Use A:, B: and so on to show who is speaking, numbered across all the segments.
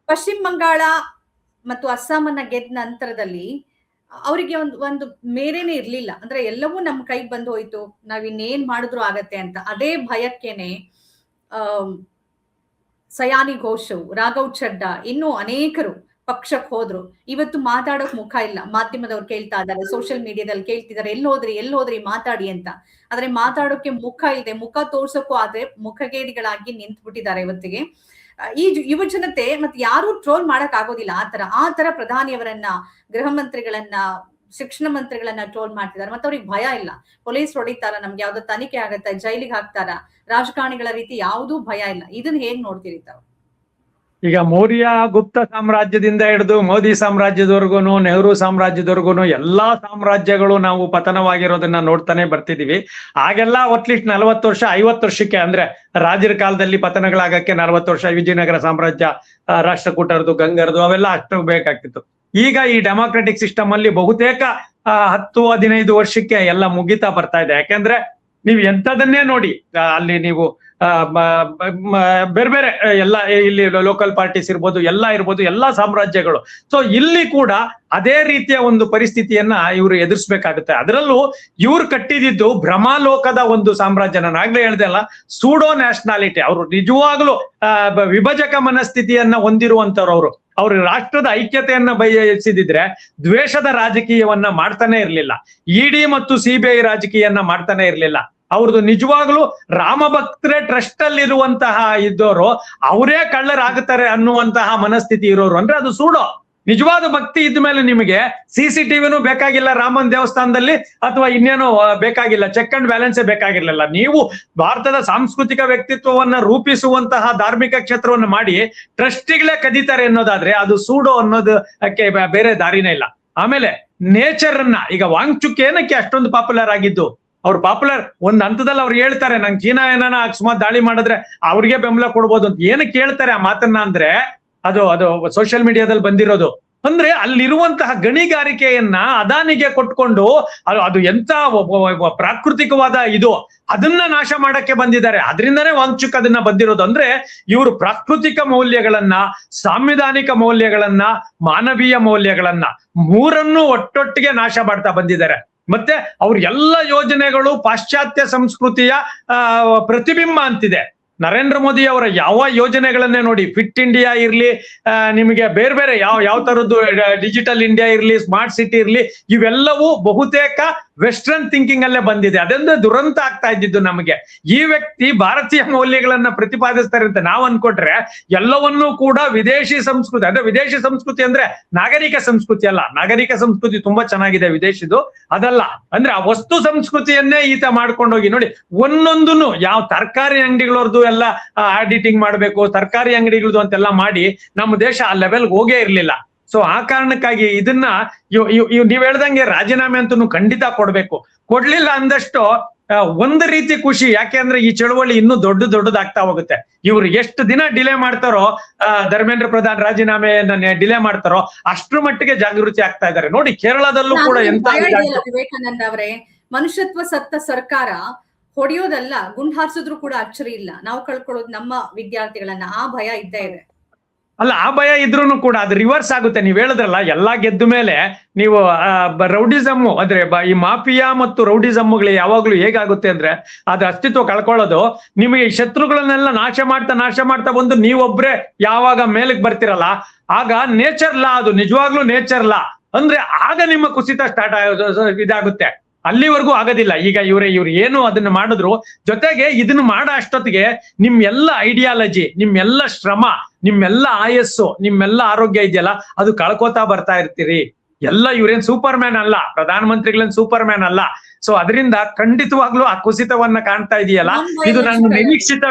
A: ಪಶ್ಚಿಮ ಬಂಗಾಳ ಮತ್ತು ಅಸ್ಸಾಮನ್ನ ಗೆದ್ದ ನಂತರದಲ್ಲಿ ಅವರಿಗೆ ಒಂದು ಮೇರೆನೆ ಇರ್ಲಿಲ್ಲ. ಅಂದ್ರೆ ಎಲ್ಲವೂ ನಮ್ ಕೈಗೆ ಬಂದು ಹೋಯ್ತು, ನಾವ್ ಇನ್ನೇನ್ ಮಾಡಿದ್ರು ಆಗತ್ತೆ ಅಂತ. ಅದೇ ಭಯಕ್ಕೇನೆ ಸಯಾನಿ ಘೋಷ್, ರಾಘವ್ ಚಡ್ಡಾ, ಇನ್ನೂ ಅನೇಕರು ಪಕ್ಷಕ್ಕೆ ಹೋದ್ರು. ಇವತ್ತು ಮಾತಾಡೋಕ್ ಮುಖ ಇಲ್ಲ. ಮಾಧ್ಯಮದವ್ರು ಕೇಳ್ತಾ ಇದ್ದಾರೆ, ಸೋಷಿಯಲ್ ಮೀಡಿಯಾದಲ್ಲಿ ಕೇಳ್ತಿದ್ದಾರೆ, ಎಲ್ಲಿ ಹೋದ್ರಿ ಮಾತಾಡಿ ಅಂತ. ಆದ್ರೆ ಮಾತಾಡೋಕೆ ಮುಖ ಇದೆ, ಮುಖ ತೋರ್ಸೋಕ್ಕೂ ಆದ್ರೆ ಮುಖಗೇಡಿಗಳಾಗಿ ನಿಂತು ಬಿಟ್ಟಿದ್ದಾರೆ ಇವತ್ತಿಗೆ. ಈ ಯುವ ಜನತೆ ಮತ್ತೆ ಯಾರು ಟ್ರೋಲ್ ಮಾಡಕ್ ಆಗೋದಿಲ್ಲ. ಆ ತರ ಪ್ರಧಾನಿಯವರನ್ನ, ಗೃಹ ಮಂತ್ರಿಗಳನ್ನ, ಶಿಕ್ಷಣ ಮಂತ್ರಿಗಳನ್ನ ಟ್ರೋಲ್ ಮಾಡ್ತಿದ್ದಾರೆ. ಮತ್ತೆ ಅವ್ರಿಗೆ ಭಯ ಇಲ್ಲ. ಪೊಲೀಸ್ ಹೊಡಿತಾರ, ನಮ್ಗೆ ಯಾವ್ದೋ ತನಿಖೆ ಆಗತ್ತ, ಜೈಲಿಗೆ ಹಾಕ್ತಾರ, ರಾಜಕಾರಣಿಗಳ ರೀತಿ ಯಾವುದೂ ಭಯ ಇಲ್ಲ. ಇದನ್ನ ಹೇಗ್ ನೋಡ್ತೀರಿ ತಾವು?
B: ಈಗ ಮೌರ್ಯ ಗುಪ್ತ ಸಾಮ್ರಾಜ್ಯದಿಂದ ಹಿಡಿದು ಮೋದಿ ಸಾಮ್ರಾಜ್ಯದವರೆಗೂ, ನೆಹರು ಸಾಮ್ರಾಜ್ಯದವರೆಗೂ ಎಲ್ಲಾ ಸಾಮ್ರಾಜ್ಯಗಳು ನಾವು ಪತನವಾಗಿರೋದನ್ನ ನೋಡ್ತಾನೆ ಬರ್ತಿದೀವಿ. ಆಗೆಲ್ಲ ಅಟ್ಲೀಸ್ಟ್ 40 ವರ್ಷ 50 ವರ್ಷಕ್ಕೆ, ಅಂದ್ರೆ ರಾಜರ ಕಾಲದಲ್ಲಿ ಪತನಗಳಾಗಕ್ಕೆ 40 ವರ್ಷ. ವಿಜಯನಗರ ಸಾಮ್ರಾಜ್ಯ, ರಾಷ್ಟ್ರಕೂಟರದು, ಗಂಗರದು, ಅವೆಲ್ಲ ಅಷ್ಟು ಬೇಕಾಗ್ತಿತ್ತು. ಈಗ ಈ ಡೆಮಾಕ್ರೆಟಿಕ್ ಸಿಸ್ಟಮ್ ಅಲ್ಲಿ ಬಹುತೇಕ 10-15 ವರ್ಷಕ್ಕೆ ಎಲ್ಲ ಮುಗಿತಾ ಬರ್ತಾ ಇದೆ. ಯಾಕೆಂದ್ರೆ ನೀವು ಎಂಥದನ್ನೇ ನೋಡಿ, ಅಲ್ಲಿ ನೀವು ಬೇರೆ ಬೇರೆ ಎಲ್ಲ ಇಲ್ಲಿ ಲೋಕಲ್ ಪಾರ್ಟೀಸ್ ಇರ್ಬೋದು, ಎಲ್ಲ ಇರ್ಬೋದು, ಎಲ್ಲಾ ಸಾಮ್ರಾಜ್ಯಗಳು. ಸೊ ಇಲ್ಲಿ ಕೂಡ ಅದೇ ರೀತಿಯ ಒಂದು ಪರಿಸ್ಥಿತಿಯನ್ನ ಇವರು ಎದುರಿಸ್ಬೇಕಾಗುತ್ತೆ. ಅದರಲ್ಲೂ ಇವ್ರು ಕಟ್ಟಿದಿದ್ದು ಭ್ರಮಾಲೋಕದ ಒಂದು ಸಾಮ್ರಾಜ್ಯ. ನಾನು ಆಗ್ಲೇ ಹೇಳ್ದೆ ಅಲ್ಲ, ಸೂಡೋ ನ್ಯಾಷನಾಲಿಟಿ. ಅವರು ನಿಜವಾಗ್ಲೂ ವಿಭಜಕ ಮನಸ್ಥಿತಿಯನ್ನ ಹೊಂದಿರುವಂತವ್ರು. ಅವ್ರ ರಾಷ್ಟ್ರದ ಐಕ್ಯತೆಯನ್ನ ಬಯಸಿದಿದ್ರೆ ದ್ವೇಷದ ರಾಜಕೀಯವನ್ನ ಮಾಡ್ತಾನೆ ಇರ್ಲಿಲ್ಲ. ಇಡಿ ಮತ್ತು ಸಿಬಿಐ ರಾಜಕೀಯನ್ನ ಮಾಡ್ತಾನೆ ಇರ್ಲಿಲ್ಲ. ಅವ್ರದ್ದು ನಿಜವಾಗ್ಲೂ ರಾಮಭಕ್ತರೇ ಟ್ರಸ್ಟ್ ಅಲ್ಲಿ ಇರುವಂತಹ ಇದ್ದವರು ಅವರೇ ಕಳ್ಳರಾಗುತ್ತಾರೆ ಅನ್ನುವಂತಹ ಮನಸ್ಥಿತಿ ಇರೋರು. ಅಂದ್ರೆ ಅದು ಸೂಡೋ. ನಿಜವಾದ ಭಕ್ತಿ ಇದ್ಮೇಲೆ ನಿಮಗೆ CCTVನೂ ಬೇಕಾಗಿಲ್ಲ ರಾಮನ್ ದೇವಸ್ಥಾನದಲ್ಲಿ, ಅಥವಾ ಇನ್ನೇನೋ ಬೇಕಾಗಿಲ್ಲ, ಚೆಕ್ ಅಂಡ್ ಬ್ಯಾಲೆನ್ಸೇ ಬೇಕಾಗಿರ್ಲಿಲ್ಲ. ನೀವು ಭಾರತದ ಸಾಂಸ್ಕೃತಿಕ ವ್ಯಕ್ತಿತ್ವವನ್ನ ರೂಪಿಸುವಂತಹ ಧಾರ್ಮಿಕ ಕ್ಷೇತ್ರವನ್ನು ಮಾಡಿ ಟ್ರಸ್ಟಿಗಳೇ ಕದೀತಾರೆ ಅನ್ನೋದಾದ್ರೆ ಅದು ಸೂಡೋ ಅನ್ನೋದಕ್ಕೆ ಬೇರೆ ದಾರಿನೇ ಇಲ್ಲ. ಆಮೇಲೆ ನೇಚರ್ ಅನ್ನ, ಈಗ ವಾಂಗ್ಚುಕ್ ಏನಕ್ಕೆ ಅಷ್ಟೊಂದು ಪಾಪ್ಯುಲರ್ ಆಗಿದ್ದು? ಅವ್ರು ಪಾಪ್ಯುಲರ್ ಒಂದ್ ಹಂತದಲ್ಲಿ ಅವ್ರು ಹೇಳ್ತಾರೆ, ನಂಗೆ ಚೀನಾ ಏನಾನ ಅಕಸ್ಮಾತ್ ದಾಳಿ ಮಾಡಿದ್ರೆ ಅವ್ರಿಗೆ ಬೆಂಬಲ ಕೊಡ್ಬೋದು ಅಂತ. ಏನಕ್ಕೆ ಹೇಳ್ತಾರೆ ಆ ಮಾತನ್ನ ಅಂದ್ರೆ ಅದು ಸೋಷಿಯಲ್ ಮೀಡಿಯಾದಲ್ಲಿ ಬಂದಿರೋದು. ಅಂದ್ರೆ ಅಲ್ಲಿರುವಂತಹ ಗಣಿಗಾರಿಕೆಯನ್ನ ಅದಾನಿಗೆ ಕೊಟ್ಕೊಂಡು ಅದು ಎಂತ ಪ್ರಾಕೃತಿಕವಾದ ಇದು, ಅದನ್ನ ನಾಶ ಮಾಡಕ್ಕೆ ಬಂದಿದ್ದಾರೆ. ಅದರಿಂದನೇ ವಾಂಗ್ಚುಕ್ ಅದನ್ನ ಬಂದಿರೋದು. ಅಂದ್ರೆ ಇವರು ಪ್ರಾಕೃತಿಕ ಮೌಲ್ಯಗಳನ್ನ, ಸಾಂವಿಧಾನಿಕ ಮೌಲ್ಯಗಳನ್ನ, ಮಾನವೀಯ ಮೌಲ್ಯಗಳನ್ನ ಮೂರನ್ನು ಒಟ್ಟೊಟ್ಟಿಗೆ ನಾಶ ಮಾಡ್ತಾ ಬಂದಿದ್ದಾರೆ. ಮತ್ತೆ ಅವ್ರ ಎಲ್ಲ ಯೋಜನೆಗಳು ಪಾಶ್ಚಾತ್ಯ ಸಂಸ್ಕೃತಿಯ ಪ್ರತಿಬಿಂಬ ಅಂತಿದೆ. ನರೇಂದ್ರ ಮೋದಿ ಅವರ ಯಾವ ಯೋಜನೆಗಳನ್ನೇ ನೋಡಿ, ಫಿಟ್ ಇಂಡಿಯಾ ಇರ್ಲಿ, ನಿಮಗೆ ಬೇರೆ ಬೇರೆ ಯಾವ ತರದ್ದು ಡಿಜಿಟಲ್ ಇಂಡಿಯಾ ಇರ್ಲಿ, ಸ್ಮಾರ್ಟ್ ಸಿಟಿ ಇರ್ಲಿ, ಇವೆಲ್ಲವೂ ಬಹುತೇಕ ವೆಸ್ಟರ್ನ್ ಥಿಂಕಿಂಗ್ ಅಲ್ಲೇ ಬಂದಿದೆ. ಅದರಿಂದ ದುರಂತ ಆಗ್ತಾ ಇದ್ದಿದ್ದು ನಮಗೆ. ಈ ವ್ಯಕ್ತಿ ಭಾರತೀಯ ಮೌಲ್ಯಗಳನ್ನ ಪ್ರತಿಪಾದಿಸ್ತಾರೆ ಅಂತ ನಾವು ಅನ್ಕೊಟ್ರೆ ಎಲ್ಲವನ್ನೂ ಕೂಡ ವಿದೇಶಿ ಸಂಸ್ಕೃತಿ, ಅಂದ್ರೆ ವಿದೇಶಿ ಸಂಸ್ಕೃತಿ ಅಂದ್ರೆ ನಾಗರಿಕ ಸಂಸ್ಕೃತಿ ಅಲ್ಲ. ನಾಗರಿಕ ಸಂಸ್ಕೃತಿ ತುಂಬಾ ಚೆನ್ನಾಗಿದೆ ವಿದೇಶಿದು, ಅದಲ್ಲ. ಅಂದ್ರೆ ಆ ವಸ್ತು ಸಂಸ್ಕೃತಿಯನ್ನೇ ಈತ ಮಾಡ್ಕೊಂಡೋಗಿ ನೋಡಿ, ಒಂದೊಂದನ್ನು ಯಾವ ತರಕಾರಿ ಅಂಗಡಿಗಳವ್ರದ್ದು ಎಲ್ಲ ಆಡಿಟಿಂಗ್ ಮಾಡ್ಬೇಕು, ತರಕಾರಿ ಅಂಗಡಿಗಳದ್ದು ಅಂತೆಲ್ಲ ಮಾಡಿ ನಮ್ಮ ದೇಶ ಆ ಲೆವೆಲ್ಗೆ ಹೋಗೇ ಇರ್ಲಿಲ್ಲ. ಸೊ ಆ ಕಾರಣಕ್ಕಾಗಿ ಇದನ್ನ ನೀವ್ ಹೇಳ್ದಂಗೆ ರಾಜೀನಾಮೆ ಅಂತೂ ಖಂಡಿತ ಕೊಡ್ಬೇಕು. ಕೊಡ್ಲಿಲ್ಲ ಅಂದಷ್ಟು ಒಂದು ರೀತಿ ಖುಷಿ. ಯಾಕೆ ಅಂದ್ರೆ ಈ ಚಳವಳಿ ಇನ್ನೂ ದೊಡ್ಡದಾಗ್ತಾ ಹೋಗುತ್ತೆ. ಇವ್ರು ಎಷ್ಟು ದಿನ ಡಿಲೇ ಮಾಡ್ತಾರೋ, ಧರ್ಮೇಂದ್ರ ಪ್ರಧಾನ್ ರಾಜೀನಾಮೆಯನ್ನ ಡಿಲೇ ಮಾಡ್ತಾರೋ ಅಷ್ಟ್ರ ಮಟ್ಟಿಗೆ ಜಾಗೃತಿ ಆಗ್ತಾ ಇದ್ದಾರೆ. ನೋಡಿ ಕೇರಳದಲ್ಲೂ ಕೂಡ ಎಂತ
A: ವಿವೇಕಾನಂದ ಅವರೇ, ಮನುಷ್ಯತ್ವ ಸತ್ತ ಸರ್ಕಾರ ಹೊಡೆಯೋದಲ್ಲ, ಗುಂಡ್ ಹಾರಿಸಿದ್ರು ಕೂಡ ಅಚ್ಚರಿ ಇಲ್ಲ. ನಾವು ಕಳ್ಕೊಳ್ಳೋದು ನಮ್ಮ ವಿದ್ಯಾರ್ಥಿಗಳನ್ನ, ಆ ಭಯ ಇದ್ದೇ ಇದೆ.
B: ಅಲ್ಲ, ಆ ಭಯ ಇದ್ರೂನು ಕೂಡ ಅದು ರಿವರ್ಸ್ ಆಗುತ್ತೆ. ನೀವ್ ಹೇಳಿದ್ರಲ್ಲ, ಎಲ್ಲಾ ಗೆದ್ದ ಮೇಲೆ ನೀವು ರೌಡಿಸಮ್, ಅಂದ್ರೆ ಈ ಮಾಫಿಯಾ ಮತ್ತು ರೌಡಿಸಮ್ಗಳು ಯಾವಾಗ್ಲೂ ಹೇಗಾಗುತ್ತೆ ಅಂದ್ರೆ ಅದು ಅಸ್ತಿತ್ವ ಕಳ್ಕೊಳ್ಳೋದು. ನಿಮಗೆ ಶತ್ರುಗಳನ್ನೆಲ್ಲ ನಾಶ ಮಾಡ್ತಾ ಬಂದು ನೀವೊಬ್ರೆ ಯಾವಾಗ ಮೇಲಕ್ಕೆ ಬರ್ತಿರಲ್ಲ, ಆಗ ನೇಚರ್ ಲಾ, ಅದು ನಿಜವಾಗ್ಲೂ ನೇಚರ್ ಲಾ ಅಂದ್ರೆ ಆಗ ನಿಮ್ಮ ಕುಸಿತ ಸ್ಟಾರ್ಟ್ ಇದಾಗುತ್ತೆ. ಅಲ್ಲಿವರೆಗೂ ಆಗೋದಿಲ್ಲ. ಈಗ ಇವ್ರು ಏನು ಅದನ್ನ ಮಾಡಿದ್ರು, ಜೊತೆಗೆ ಇದನ್ನ ಮಾಡೋ ಅಷ್ಟೊತ್ತಿಗೆ ನಿಮ್ಮೆಲ್ಲ ಐಡಿಯಾಲಜಿ, ನಿಮ್ಮೆಲ್ಲ ಶ್ರಮ, ನಿಮ್ಮೆಲ್ಲ ಆಯಸ್ಸು, ನಿಮ್ಮೆಲ್ಲ ಆರೋಗ್ಯ ಇದೆಯಲ್ಲ, ಅದು ಕಳ್ಕೋತಾ ಬರ್ತಾ ಇರ್ತೀರಿ. ಎಲ್ಲ ಇವ್ರೇನ್ ಸೂಪರ್ ಮ್ಯಾನ್ ಅಲ್ಲ, ಪ್ರಧಾನ ಮಂತ್ರಿಗಳೇನ್ ಸೂಪರ್ ಮ್ಯಾನ್ ಅಲ್ಲ. ಸೊ ಅದರಿಂದ ಖಂಡಿತವಾಗ್ಲೂ ಆ ಕುಸಿತವನ್ನ ಕಾಣ್ತಾ ಇದೆಯಲ್ಲ, ಇದು ನನ್ನ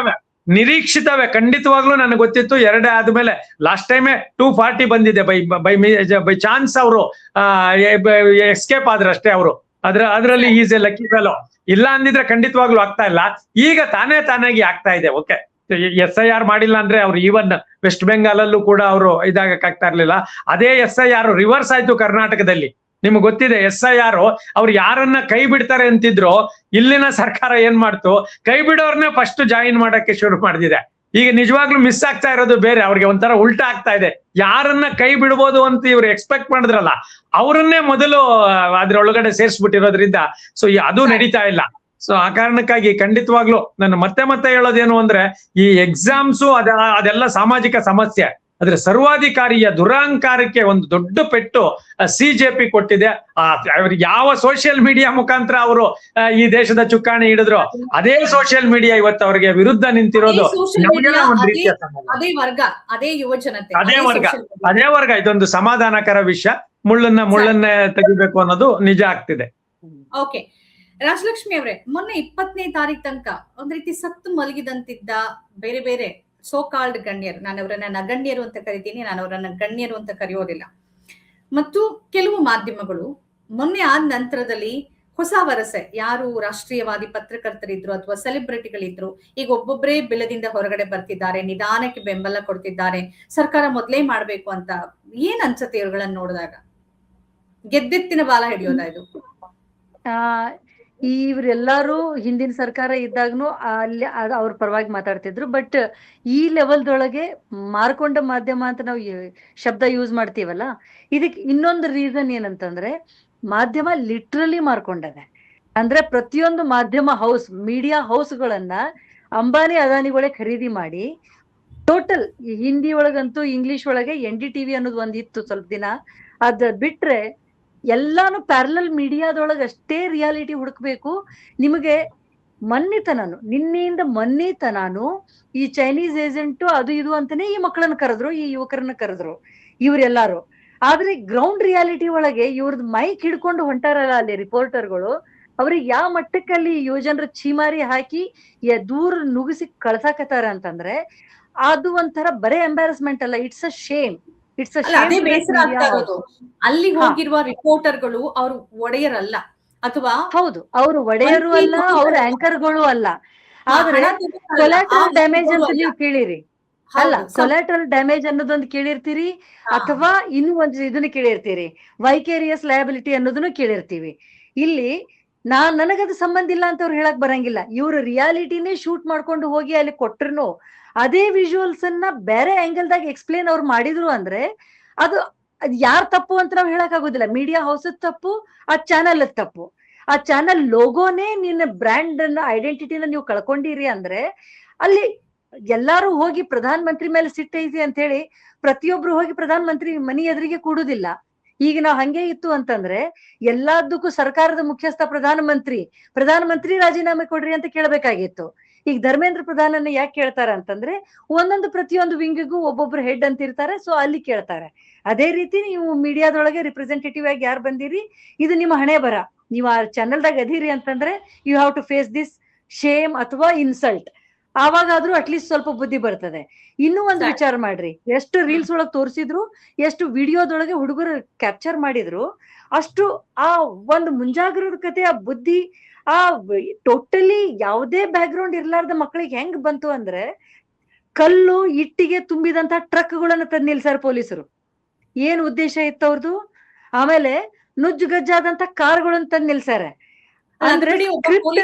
B: ನಿರೀಕ್ಷಿತವೇ. ಖಂಡಿತವಾಗ್ಲೂ ನನಗೆ ಗೊತ್ತಿತ್ತು. 2 ಆದ್ಮೇಲೆ ಲಾಸ್ಟ್ ಟೈಮೇ 240 ಬಂದಿದೆ. ಬೈ ಚಾನ್ಸ್ ಅವರು ಎಸ್ಕೇಪ್ ಆದ್ರಷ್ಟೇ ಅವರು. ಅದರಲ್ಲಿ ಈಸ್ ಎ ಲಕ್ಕಿ ಫೆಲೋ. ಇಲ್ಲ ಅಂದಿದ್ರೆ ಖಂಡಿತವಾಗ್ಲೂ ಆಗ್ತಾ ಇಲ್ಲ. ಈಗ ತಾನಾಗಿ ಆಗ್ತಾ ಇದೆ. ಓಕೆ, SIR ಮಾಡಿಲ್ಲ ಅಂದ್ರೆ ಅವ್ರು ಈವನ್ ವೆಸ್ಟ್ ಬೆಂಗಾಲಲ್ಲೂ ಕೂಡ ಅವರು ಇದಾಗಕ್ ಆಗ್ತಾ ಇರ್ಲಿಲ್ಲ. ಅದೇ SIR ರಿವರ್ಸ್ ಆಯ್ತು ಕರ್ನಾಟಕದಲ್ಲಿ. ನಿಮ್ಗೆ ಗೊತ್ತಿದೆ, SIR ಅವ್ರು ಯಾರನ್ನ ಕೈ ಬಿಡ್ತಾರೆ ಅಂತಿದ್ರು, ಇಲ್ಲಿನ ಸರ್ಕಾರ ಏನ್ ಮಾಡ್ತು, ಕೈ ಬಿಡೋರ್ನೇ ಫಸ್ಟ್ ಜಾಯಿನ್ ಮಾಡಕ್ಕೆ ಶುರು ಮಾಡಿದೆ. ಈಗ ನಿಜವಾಗ್ಲೂ ಮಿಸ್ ಆಗ್ತಾ ಇರೋದು ಬೇರೆ, ಅವ್ರಿಗೆ ಒಂಥರ ಉಲ್ಟಾ ಆಗ್ತಾ ಇದೆ. ಯಾರನ್ನ ಕೈ ಬಿಡ್ಬೋದು ಅಂತ ಇವ್ರು ಎಕ್ಸ್ಪೆಕ್ಟ್ ಮಾಡಿದ್ರಲ್ಲ, ಅವರನ್ನೇ ಮೊದಲು ಅದ್ರೊಳಗಡೆ ಸೇರ್ಸ್ಬಿಟ್ಟಿರೋದ್ರಿಂದ ಸೊ ಅದು ನಡೀತಾ ಇಲ್ಲ. ಸೊ ಆ ಕಾರಣಕ್ಕಾಗಿ ಖಂಡಿತವಾಗ್ಲು ನಾನು ಮತ್ತೆ ಹೇಳೋದೇನು ಅಂದ್ರೆ, ಈ ಎಕ್ಸಾಮ್ಸು ಅದೆಲ್ಲ ಸಾಮಾಜಿಕ ಸಮಸ್ಯೆ, ಆದ್ರೆ ಸರ್ವಾಧಿಕಾರಿಯ ದುರಹಂಕಾರಕ್ಕೆ ಒಂದು ದೊಡ್ಡ ಪೆಟ್ಟು ಸಿಜೆಪಿ ಕೊಟ್ಟಿದೆ. ಅವ್ರಿಗೆ ಯಾವ ಸೋಷಿಯಲ್ ಮೀಡಿಯಾ ಮುಖಾಂತರ ಅವರು ಈ ದೇಶದ ಚುಕ್ಕಾಣಿ ಹಿಡಿದ್ರು, ಅದೇ ಸೋಷಿಯಲ್ ಮೀಡಿಯಾ ಇವತ್ತು ಅವರಿಗೆ ವಿರುದ್ಧ ನಿಂತಿರೋದು ಒಂದು ರೀತಿಯ ಅದೇ ವರ್ಗ. ಇದೊಂದು ಸಮಾಧಾನಕರ ವಿಷಯ. ಮುಳ್ಳನ್ನೇ ತೆಗಿಬೇಕು ಅನ್ನೋದು ನಿಜ ಆಗ್ತಿದೆ.
A: ಓಕೆ, ರಾಜಲಕ್ಷ್ಮಿ ಅವರೇ, ಮೊನ್ನೆ 20ನೇ ತಾರೀಕು ತನಕ ಒಂದ್ ರೀತಿ ಸತ್ತು ಮಲಗಿದಂತಿದ್ದ ಬೇರೆ ಬೇರೆ ಸೋಕಾಲ್ಡ್ ಗಣ್ಯರು, ನಾನು ಅವರನ್ನ ನಗಣ್ಯರು ಅಂತ ಕರಿತೀನಿ, ನಾನು ಅವರನ್ನ ಗಣ್ಯರು ಅಂತ ಕರೆಯೋದಿಲ್ಲ, ಮತ್ತು ಕೆಲವು ಮಾಧ್ಯಮಗಳು ಮೊನ್ನೆ ಆದ ನಂತರದಲ್ಲಿ ಹೊಸ ವರಸೆ ಯಾರು ರಾಷ್ಟ್ರೀಯವಾದಿ ಪತ್ರಕರ್ತರಿದ್ರು ಅಥವಾ ಸೆಲೆಬ್ರಿಟಿಗಳಿದ್ರು, ಈಗ ಒಬ್ಬೊಬ್ಬರೇ ಬಿಲದಿಂದ ಹೊರಗಡೆ ಬರ್ತಿದ್ದಾರೆ, ನಿಧಾನಕ್ಕೆ ಬೆಂಬಲ ಕೊಡ್ತಿದ್ದಾರೆ, ಸರ್ಕಾರ ಮೊದಲೇ ಮಾಡ್ಬೇಕು ಅಂತ. ಏನ್ ಅನ್ಸತ್ತೆ ಇವ್ರುಗಳನ್ನ ನೋಡಿದಾಗ? ಗೆದ್ದೆತ್ತಿನ ಬಾಲ ಹಿಡಿಯೋದಾ ಇದು?
C: ಇವ್ರೆಲ್ಲಾರು ಹಿಂದಿನ ಸರ್ಕಾರ ಇದ್ದಾಗನು ಅಲ್ಲಿ ಅವ್ರ ಪರವಾಗಿ ಮಾತಾಡ್ತಿದ್ರು. ಬಟ್ ಈ ಲೆವೆಲ್ದೊಳಗೆ ಮಾರ್ಕೊಂಡ ಮಾಧ್ಯಮ ಅಂತ ನಾವು ಶಬ್ದ ಯೂಸ್ ಮಾಡ್ತೀವಲ್ಲ, ಇದಕ್ಕೆ ಇನ್ನೊಂದು ರೀಸನ್ ಏನಂತಂದ್ರೆ, ಮಾಧ್ಯಮ ಲಿಟ್ರಲಿ ಮಾರ್ಕೊಂಡದೆ. ಅಂದ್ರೆ ಪ್ರತಿಯೊಂದು ಮಾಧ್ಯಮ ಹೌಸ್, ಮೀಡಿಯಾ ಹೌಸ್ಗಳನ್ನ ಅಂಬಾನಿ ಅದಾನಿಗಳೇ ಖರೀದಿ ಮಾಡಿ, ಟೋಟಲ್ ಹಿಂದಿ ಒಳಗಂತೂ ಇಂಗ್ಲಿಷ್ ಒಳಗೆ NDTV ಅನ್ನೋದು ಒಂದಿತ್ತು ಸ್ವಲ್ಪ ದಿನ, ಅದ್ ಬಿಟ್ರೆ ಎಲ್ಲಾನು ಪ್ಯಾರಲಲ್ ಮೀಡಿಯಾದೊಳಗ ಅಷ್ಟೇ ರಿಯಾಲಿಟಿ ಹುಡುಕ್ಬೇಕು. ನಿಮಗೆ ನಿನ್ನೆಯಿಂದ ಮೊನ್ನೆತನಾನು ಈ ಚೈನೀಸ್ ಏಜೆಂಟು ಅದು ಇದು ಅಂತಾನೆ ಈ ಮಕ್ಕಳನ್ನ ಕರೆದ್ರು, ಈ ಯುವಕರನ್ನ ಕರೆದ್ರು ಇವ್ರೆಲ್ಲಾರು. ಆದ್ರೆ ಗ್ರೌಂಡ್ ರಿಯಾಲಿಟಿ ಒಳಗೆ ಇವ್ರದ್ ಮೈಕ್ ಹಿಡ್ಕೊಂಡು ಹೊಂಟಾರಲ್ಲ ಅಲ್ಲಿ ರಿಪೋರ್ಟರ್ಗಳು, ಅವ್ರಿಗೆ ಯಾವ ಮಟ್ಟಕ್ಕಲ್ಲಿ ಯುವಜನರ ಚೀಮಾರಿ ಹಾಕಿ ದೂರ ನುಗ್ಗಿಸಿ ಕಳ್ಸಾಕತ್ತಾರ ಅಂತಂದ್ರೆ ಅದು ಒಂಥರ ಬರೇ ಎಂಬ್ಯಾರಸ್ಮೆಂಟ್ ಅಲ್ಲ, ಇಟ್ಸ್ ಅ ಶೇಮ್.
A: ಅಲ್ಲಿ ಹೋಗಿರುವ ರಿಪೋರ್ಟರ್ಗಳು ಅವರು ಒಡೆಯರಲ್ಲ, ಅಥವಾ
C: ಹೌದು ಅವರು ಒಡೆಯರು ಅಲ್ಲ, ಅವ್ರ ಆಂಕರ್ಗಳು ಅಲ್ಲ. ಆದ್ರೆ ಕೊಲಾಟರಲ್ ಡ್ಯಾಮೇಜ್ ಅಂತ ನೀವು ಕೇಳಿರಿ ಅಲ್ಲ, ಕೊಲಾಟರಲ್ ಡ್ಯಾಮೇಜ್ ಅನ್ನೋದೊಂದು ಕೇಳಿರ್ತೀರಿ, ಅಥವಾ ಇನ್ನೂ ಒಂದು ಇದನ್ನ ಕೇಳಿರ್ತೀರಿ, ವೈಕೇರಿಯಸ್ ಲಯಬಿಲಿಟಿ ಅನ್ನೋದನ್ನು ಕೇಳಿರ್ತೀವಿ. ಇಲ್ಲಿ ನನಗದು ಸಂಬಂಧ ಇಲ್ಲ ಅಂತ ಅವ್ರು ಹೇಳಕ್ ಬರಂಗಿಲ್ಲ. ಇವ್ರು ರಿಯಾಲಿಟಿನೇ ಶೂಟ್ ಮಾಡ್ಕೊಂಡು ಹೋಗಿ ಅಲ್ಲಿ ಕೊಟ್ರು ಅದೇ ವಿಜುವಲ್ಸ್ ಅನ್ನ ಬೇರೆ ಆಂಗಲ್ದಾಗ ಎಕ್ಸ್ಪ್ಲೇನ್ ಅವ್ರು ಮಾಡಿದ್ರು ಅಂದ್ರೆ ಅದು ಯಾರ್ ತಪ್ಪು ಅಂತ ನಾವ್ ಹೇಳಕ್ ಆಗುದಿಲ್ಲ. ಮೀಡಿಯಾ ಹೌಸ್ ತಪ್ಪು, ಆ ಚಾನಲ್ ತಪ್ಪು. ಆ ಚಾನಲ್ ಲೋಗೋನೇ ನಿನ್ನ ಬ್ರ್ಯಾಂಡ್ ಅನ್ನ ಐಡೆಂಟಿಟಿನ ನೀವು ಕಳ್ಕೊಂಡಿರಿ ಅಂದ್ರೆ ಅಲ್ಲಿ ಎಲ್ಲಾರು ಹೋಗಿ ಪ್ರಧಾನ ಮಂತ್ರಿ ಮೇಲೆ ಸಿಟ್ಟೈತಿ ಅಂತ ಹೇಳಿ ಪ್ರತಿಯೊಬ್ರು ಹೋಗಿ ಪ್ರಧಾನ ಮಂತ್ರಿ ಮನಿ ಎದುರಿಗೆ ಕೂಡುದಿಲ್ಲ. ಈಗ ನಾವ್ ಹಂಗೆ ಇತ್ತು ಅಂತಂದ್ರೆ ಎಲ್ಲದಕ್ಕೂ ಸರ್ಕಾರದ ಮುಖ್ಯಸ್ಥ ಪ್ರಧಾನಮಂತ್ರಿ ರಾಜೀನಾಮೆ ಕೊಡ್ರಿ ಅಂತ ಕೇಳ್ಬೇಕಾಗಿತ್ತು. ಈಗ ಧರ್ಮೇಂದ್ರ ಪ್ರಧಾನನ್ನ ಯಾಕೆ ಕೇಳ್ತಾರ ಅಂತಂದ್ರೆ ಪ್ರತಿಯೊಂದು ವಿಂಗಿಗೂ ಒಬ್ಬೊಬ್ರು ಹೆಡ್ ಅಂತ ಇರ್ತಾರೆ, ಸೊ ಅಲ್ಲಿ ಕೇಳ್ತಾರೆ. ಅದೇ ರೀತಿ ನೀವು ಮೀಡಿಯಾದೊಳಗೆ ರಿಪ್ರೆಸೆಂಟೇಟಿವ್ ಆಗಿ ಯಾರು ಬಂದಿರಿ, ಇದು ನಿಮ್ಮ ಹಣೆ ಬರ, ನೀವು ಆ ಚಾನೆಲ್ದಾಗ ಅದಿರಿ ಅಂತಂದ್ರೆ you have to face this shame ಅಥವಾ ಇನ್ಸಲ್ಟ್. ಆವಾಗಾದ್ರೂ ಅಟ್ಲೀಸ್ಟ್ ಸ್ವಲ್ಪ ಬುದ್ಧಿ ಬರ್ತದೆ. ಇನ್ನೂ ಒಂದು ವಿಚಾರ ಮಾಡ್ರಿ, ಎಷ್ಟು ರೀಲ್ಸ್ ಒಳಗ್ ತೋರಿಸಿದ್ರು, ಎಷ್ಟು ವಿಡಿಯೋದೊಳಗೆ ಹುಡುಗರು ಕ್ಯಾಪ್ಚರ್ ಮಾಡಿದ್ರು, ಅಷ್ಟು ಆ ಒಂದು ಮುಂಜಾಗ್ರತೆ, ಆ ಬುದ್ಧಿ, ಆ ಟೋಟಲಿ ಯಾವುದೇ ಬ್ಯಾಕ್ ಗ್ರೌಂಡ್ ಇರ್ಲಾರ್ದ ಮಕ್ಕಳಿಗೆ ಹೆಂಗ್ ಬಂತು ಅಂದ್ರೆ, ಕಲ್ಲು ಇಟ್ಟಿಗೆ ತುಂಬಿದಂತ ಟ್ರಕ್ಗಳನ್ನ ತಂದು ನಿಲ್ಸಾರ ಪೊಲೀಸರು. ಏನ್ ಉದ್ದೇಶ ಇತ್ತು ಅವ್ರದ್ದು? ಆಮೇಲೆ ನುಜ್ಜುಗಜ್ಜಾದಂತ ಕಾರ್ಗಳನ್ನ ತಂದು ನಿಲ್ಸಾರೆ. ಅಂದ್ರೆ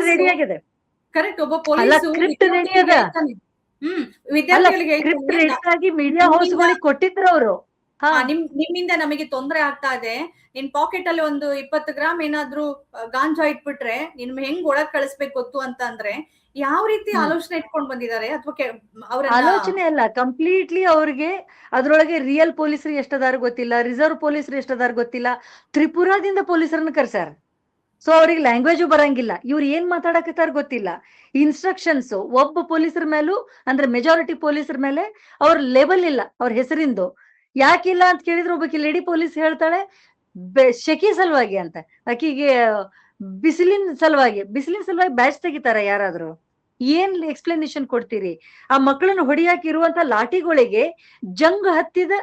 C: ರೆಡಿ ಆಗಿದೆ,
A: ಕರೆಕ್ಟ್. ಒಬ್ಬ
C: ಸ್ಕ್ರಿಪ್ಟ್ ರೆಡಿ ಅದ, ಸ್ಕ್ರಿಪ್ಟ್ ರೆಡಿ ಆಗಿ ಮೀಡಿಯಾ ಹೌಸ್ಗಳಿಗೆ ಕೊಟ್ಟಿದ್ರು ಅವರು.
A: ನಿಮ್ಮಿಂದ ನಮಗೆ ತೊಂದರೆ ಆಗ್ತಾ ಇದೆ, ನಿನ್ ಪಾಕೆಟ್ ಅಲ್ಲಿ ಒಂದು 20 ಗ್ರಾಮ್ ಏನಾದ್ರು ಗಾಂಜಾ ಇಟ್ಬಿಟ್ರೆ ನಿಮ್ ಹೆಂಗ್ ಒಳಗ್ ಕಳಿಸ್ಬೇಕು ಗೊತ್ತು ಅಂತ ಅಂದ್ರೆ ಯಾವ ರೀತಿ ಆಲೋಚನೆ ಇಟ್ಕೊಂಡ್ ಬಂದಿದ್ದಾರೆ? ಅಥವಾ ಅವರ
C: ಆಲೋಚನೆ ಅಲ್ಲ, ಕಂಪ್ಲೀಟ್ಲಿ ಅವ್ರಿಗೆ ಅದ್ರೊಳಗೆ ರಿಯಲ್ ಪೊಲೀಸರು ಎಷ್ಟದಾರ ಗೊತ್ತಿಲ್ಲ, ರಿಸರ್ವ್ ಪೊಲೀಸರು ಎಷ್ಟದಾರ ಗೊತ್ತಿಲ್ಲ, ತ್ರಿಪುರಾದಿಂದ ಪೊಲೀಸರನ್ನ ಕರ್ಸ್ಯಾರ. ಸೊ ಅವ್ರಿಗೆ ಲ್ಯಾಂಗ್ವೇಜು ಬರಂಗಿಲ್ಲ, ಇವ್ರು ಏನ್ ಮಾತಾಡಕತ್ತಾರ ಗೊತ್ತಿಲ್ಲ. ಇನ್ಸ್ಟ್ರಕ್ಷನ್ಸ್ ಒಬ್ಬ ಪೊಲೀಸರ ಮೇಲೂ ಅಂದ್ರೆ ಮೆಜಾರಿಟಿ ಪೊಲೀಸರ ಮೇಲೆ ಅವ್ರ ಲೆವೆಲ್ ಇಲ್ಲ, ಅವ್ರ ಹೆಸರಿಂದು. ಯಾಕಿಲ್ಲ ಅಂತ ಕೇಳಿದ್ರೆ ಒಬ್ಬಕಿ ಲೇಡಿ ಪೊಲೀಸ್ ಹೇಳ್ತಾಳೆ ಶೆಕಿ ಸಲುವಾಗಿ ಅಂತ, ಆಕಿಗೆ ಬಿಸಿಲಿನ ಸಲುವಾಗಿ ಬ್ಯಾಚ್ ತೆಗಿತಾರ ಯಾರಾದ್ರೂ? ಏನ್ ಎಕ್ಸ್ಪ್ಲನೇಷನ್ ಕೊಡ್ತೀರಿ? ಆ ಮಕ್ಕಳನ್ನ ಹೊಡಿಯಾಕ ಇರುವಂತ ಲಾಠಿಗಳಿಗೆ ಜಂಗ್ ಹತ್ತಿದ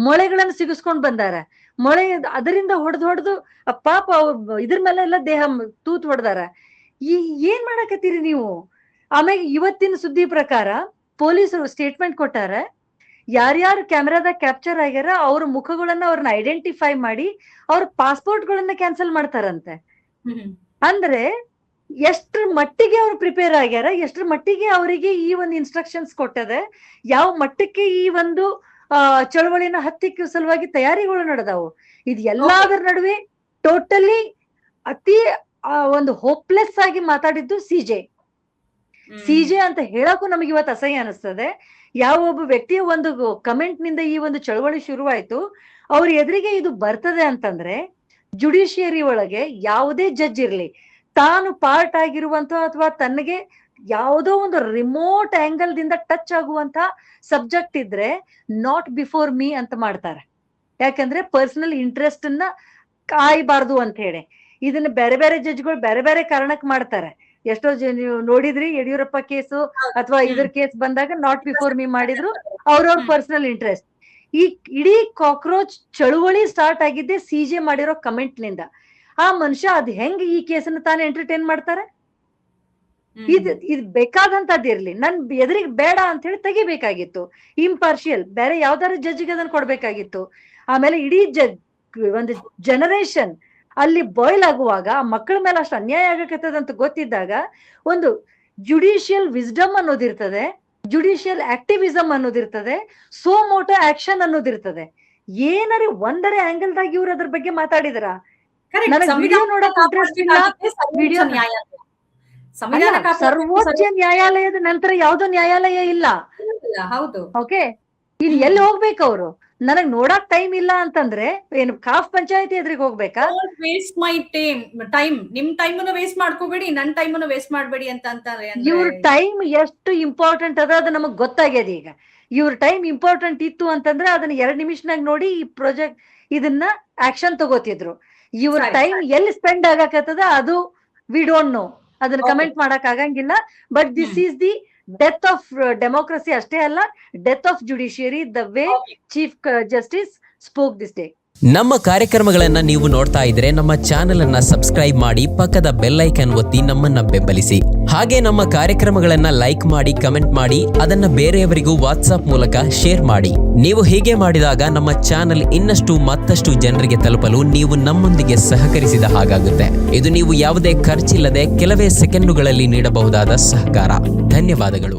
C: ಮೊಳೆಗಳನ್ನ ಸಿಗಿಸ್ಕೊಂಡ್ ಬಂದಾರ. ಮೊಳೆ ಅದರಿಂದ ಹೊಡೆದು ಪಾಪ ಇದ್ರ ಮೇಲೆಲ್ಲ ದೇಹ ತೂತ್ ಹೊಡೆದಾರ. ಏನ್ ಮಾಡಕತ್ತೀರಿ ನೀವು? ಆಮೇಲೆ ಇವತ್ತಿನ ಸುದ್ದಿ ಪ್ರಕಾರ ಪೊಲೀಸರು ಸ್ಟೇಟ್ಮೆಂಟ್ ಕೊಟ್ಟಾರ, ಯಾರ್ಯಾರು ಕ್ಯಾಮೆರಾದಾಗ ಕ್ಯಾಪ್ಚರ್ ಆಗ್ಯಾರ ಅವ್ರ ಮುಖಗಳನ್ನ ಅವ್ರನ್ನ ಐಡೆಂಟಿಫೈ ಮಾಡಿ ಅವ್ರ ಪಾಸ್ಪೋರ್ಟ್ ಗಳನ್ನ ಕ್ಯಾನ್ಸಲ್ ಮಾಡ್ತಾರಂತೆ. ಅಂದ್ರೆ ಎಷ್ಟ್ರ ಮಟ್ಟಿಗೆ ಅವ್ರು ಪ್ರಿಪೇರ್ ಆಗ್ಯಾರ, ಎಷ್ಟ್ರ ಮಟ್ಟಿಗೆ ಅವರಿಗೆ ಈ ಒಂದು ಇನ್ಸ್ಟ್ರಕ್ಷನ್ಸ್ ಕೊಟ್ಟದೆ, ಯಾವ ಮಟ್ಟಕ್ಕೆ ಈ ಒಂದು ಚಳವಳಿನ ಹತ್ತಿಕ್ಕ ಸಲುವಾಗಿ ತಯಾರಿಗಳು ನಡೆದಾವು. ಇದು ಎಲ್ಲದರ ನಡುವೆ ಟೋಟಲಿ ಅತಿ ಒಂದು ಹೋಪ್ಲೆಸ್ ಆಗಿ ಮಾತಾಡಿದ್ದು ಸಿಜೆ ಅಂತ ಹೇಳಕ್ಕೂ ನಮಗೆ ಇವತ್ತು ಅಸಹ್ಯ ಅನಿಸ್ತದೆ. ಯಾವ ಒಬ್ಬ ವ್ಯಕ್ತಿಯ ಒಂದು ಕಮೆಂಟ್ ನಿಂದ ಈ ಒಂದು ಚಳವಳಿ ಶುರುವಾಯ್ತು, ಅವ್ರ ಎದುರಿಗೆ ಇದು ಬರ್ತದೆ ಅಂತಂದ್ರೆ ಜುಡಿಷಿಯರಿ ಒಳಗೆ ಯಾವುದೇ ಜಡ್ಜ್ ಇರ್ಲಿ, ತಾನು ಪಾರ್ಟ್ ಆಗಿರುವಂತ ಅಥವಾ ತನಗೆ ಯಾವುದೋ ಒಂದು ರಿಮೋಟ್ ಆಂಗಲ್ ದಿಂದ ಟಚ್ ಆಗುವಂತ ಸಬ್ಜೆಕ್ಟ್ ಇದ್ರೆ ನಾಟ್ ಬಿಫೋರ್ ಮೀ ಅಂತ ಮಾಡ್ತಾರೆ. ಯಾಕಂದ್ರೆ ಪರ್ಸನಲ್ ಇಂಟ್ರೆಸ್ಟ್ ಅನ್ನ ಕಾಯಬಾರ್ದು ಅಂತ ಹೇಳಿ ಇದನ್ನ ಬೇರೆ ಬೇರೆ ಜಡ್ಜ್ಗಳು ಬೇರೆ ಬೇರೆ ಕಾರಣಕ್ಕೆ ಮಾಡ್ತಾರೆ. ಎಷ್ಟೋ ನೀವು ನೋಡಿದ್ರಿ, ಯಡಿಯೂರಪ್ಪ ಕೇಸು ಅಥವಾ ಇದ್ರ ಕೇಸ್ ಬಂದಾಗ ನಾಟ್ ಬಿಫೋರ್ ಮೀ ಮಾಡಿದ್ರು, ಅವ್ರವ್ರ ಪರ್ಸನಲ್ ಇಂಟ್ರೆಸ್ಟ್. ಈ ಇಡೀ ಕಾಕ್ರೋಚ್ ಚಳುವಳಿ ಸ್ಟಾರ್ಟ್ ಆಗಿದ್ದೆ ಸಿಜೆ ಮಾಡಿರೋ ಕಮೆಂಟ್ ನಿಂದ. ಆ ಮನುಷ್ಯ ಅದ್ ಹೆಂಗ್ ಈ ಕೇಸನ್ನ ತಾನು ಎಂಟರ್ಟೈನ್ ಮಾಡ್ತಾರೆ? ಇದು ಬೇಕಾದಂತದ್ದಿರ್ಲಿ, ನನ್ ಎದುರಿಗೆ ಬೇಡ ಅಂತ ಹೇಳಿ ತೆಗಿಬೇಕಾಗಿತ್ತು. ಇಂಪಾರ್ಷಿಯಲ್ ಬೇರೆ ಯಾವ್ದಾರ ಜಡ್ಜ್ಗೆ ಅದನ್ನ ಕೊಡ್ಬೇಕಾಗಿತ್ತು. ಆಮೇಲೆ ಇಡೀ ಒಂದು ಜನರೇಷನ್ ಅಲ್ಲಿ ಬಾಯ್ಲ್ ಆಗುವಾಗ ಆ ಮಕ್ಕಳ ಮೇಲೆ ಅಷ್ಟು ಅನ್ಯಾಯ ಆಗಕತ್ತದಂತ ಗೊತ್ತಿದ್ದಾಗ ಒಂದು ಜುಡಿಷಿಯಲ್ ವಿಸ್ಡಮ್ ಅನ್ನೋದಿರ್ತದೆ, ಜುಡಿಷಿಯಲ್ ಆಕ್ಟಿವಿಸಮ್ ಅನ್ನೋದಿರ್ತದೆ, ಸೋ ಮೋಟೋ ಆಕ್ಷನ್ ಅನ್ನೋದಿರ್ತದೆ. ಏನರಿ ಒಂದರೇ ಆಂಗಲ್ ದಾಗ ಇವ್ರು ಅದ್ರ ಬಗ್ಗೆ ಮಾತಾಡಿದ್ರ? ನನಗೆ ವಿಡಿಯೋ ನೋಡಕ್ ಇಂಟ್ರೆಸ್ಟ್ ಇಲ್ಲ. ವಿಡಿಯೋ ಸರ್ವೋಚ್ಚ ನ್ಯಾಯಾಲಯದ ನಂತರ ಯಾವ್ದೋ ನ್ಯಾಯಾಲಯ ಇಲ್ಲ.
A: ಹೌದು,
C: ಓಕೆ, ಇಲ್ಲಿ ಎಲ್ಲಿ ಹೋಗ್ಬೇಕು ಅವ್ರು? ನನಗ್ ನೋಡಕ್ ಟೈಮ್ ಇಲ್ಲ ಅಂತಂದ್ರೆ ಏನು ಕಾಫ್ ಪಂಚಾಯತಿ ಎದುರಿಗೆ ಹೋಗ್ಬೇಕಾ?
A: ವೇಸ್ಟ್ ಮೈ ಟೈಮ್, ನಿಮ್ ಟೈಮನ್ನು ವೇಸ್ಟ್ ಮಾಡ್ಕೋಬೇಡಿ, ನನ್ ಟೈಮನ್ನು ವೇಸ್ಟ್ ಮಾಡ್ಬೇಡಿ ಅಂತ ಅಂತಾರೆ.
C: ಇವ್ರ ಟೈಮ್ ಎಷ್ಟು ಇಂಪಾರ್ಟೆಂಟ್ ಅದ ಅದು ನಮಗ್ ಗೊತ್ತಾಗ್ಯದ ಈಗ. ಇವ್ರ ಟೈಮ್ ಇಂಪಾರ್ಟೆಂಟ್ ಇತ್ತು ಅಂತಂದ್ರೆ ಅದನ್ನ 2 ನಿಮಿಷನಾಗ ನೋಡಿ ಈ ಪ್ರಾಜೆಕ್ಟ್ ಇದನ್ನ ಆಕ್ಷನ್ ತಗೋತಿದ್ರು. ಇವ್ರ ಟೈಮ್ ಎಲ್ಲಿ ಸ್ಪೆಂಡ್ ಆಗಕತ್ತದ ಅದು ವಿ ಡೋಂಟ್ ನೋ, ಅದನ್ನ ಕಮೆಂಟ್ ಮಾಡಕ್ ಆಗಂಗಿಲ್ಲ. But this is the death of democracy ಅಷ್ಟೇ ಅಲ್ಲ, death of judiciary, the way chief justice spoke this day.
D: ನಮ್ಮ ಕಾರ್ಯಕ್ರಮಗಳನ್ನ ನೀವು ನೋಡ್ತಾ ಇದ್ರೆ ನಮ್ಮ ಚಾನೆಲ್ ಅನ್ನ ಸಬ್ಸ್ಕ್ರೈಬ್ ಮಾಡಿ, ಪಕ್ಕದ ಬೆಲ್ ಐಕಾನ್ ಒತ್ತಿ ನಮ್ಮನ್ನ ಬೆಂಬಲಿಸಿ. ಹಾಗೆ ನಮ್ಮ ಕಾರ್ಯಕ್ರಮಗಳನ್ನ ಲೈಕ್ ಮಾಡಿ, ಕಮೆಂಟ್ ಮಾಡಿ, ಅದನ್ನ ಬೇರೆಯವರಿಗೂ ವಾಟ್ಸ್ಆಪ್ ಮೂಲಕ ಶೇರ್ ಮಾಡಿ. ನೀವು ಹೀಗೆ ಮಾಡಿದಾಗ ನಮ್ಮ ಚಾನೆಲ್ ಇನ್ನಷ್ಟು ಮತ್ತಷ್ಟು ಜನರಿಗೆ ತಲುಪಲು ನೀವು ನಮ್ಮೊಂದಿಗೆ ಸಹಕರಿಸಿದ ಹಾಗಾಗುತ್ತೆ. ಇದು ನೀವು ಯಾವುದೇ ಖರ್ಚಿಲ್ಲದೆ ಕೆಲವೇ ಸೆಕೆಂಡುಗಳಲ್ಲಿ ನೀಡಬಹುದಾದ ಸಹಕಾರ. ಧನ್ಯವಾದಗಳು.